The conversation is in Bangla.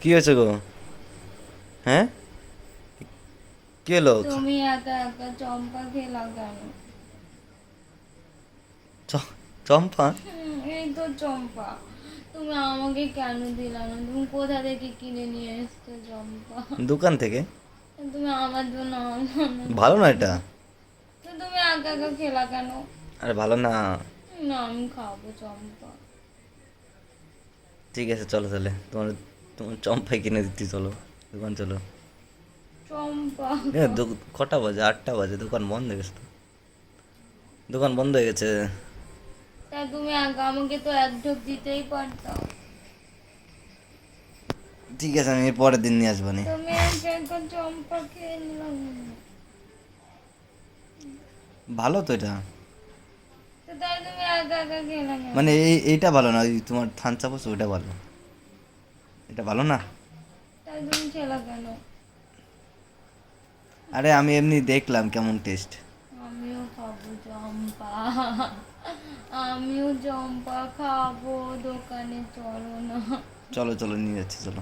কি হয়েছে গো? হ্যাঁ, কি হলো? তুমি একা একা চম্পা খেলা কেন? চম্পা? এই তো চম্পা। তুমি আমাকে কেন দিলা না? তুমি কোথা থেকে কিনে নিয়ে এসছো চম্পা? দোকান থেকে। তুমি আমার জন্য আনো না ভালো না এটা। চম্পা। তো তুমি একা একা খেলা কেন? আরে ভালো না। না, আমি খাবো চম্পা। ঠিক আছে চলো তাহলে, তোমার তোমার চম্পাই কিনে দিচ্ছি, চলো দোকান চলো। চম্পা। কটা বাজে? 8টা বাজে, দোকান বন্ধ হয়ে গেছে তো। দোকান বন্ধ হয়ে গেছে। তা তুমি একা আমাকে তো এক ঢোক দিতেই পারতাম। ঠিক আছে, আমি এর পরের দিন নিয়ে আসবো নি। তুমি একা একা চম্পা খেয়ে নিলাম। ভালো তো এটা। তো তাই তুমি একা একা খেলা কেন? মানে এইটা ভালো না, ওই তোমার থানচাপ আছে ওইটা ভালো। এটা ভালো না। তাই তুমি খেলা কেন? আরে আমি এমনি দেখলাম কেমন টেস্ট। আমিও খাবো চম্পা। আমিও চম্পা খাবো, দোকানে চলো না। চলো চলো, নিয়ে যাচ্ছি চলো।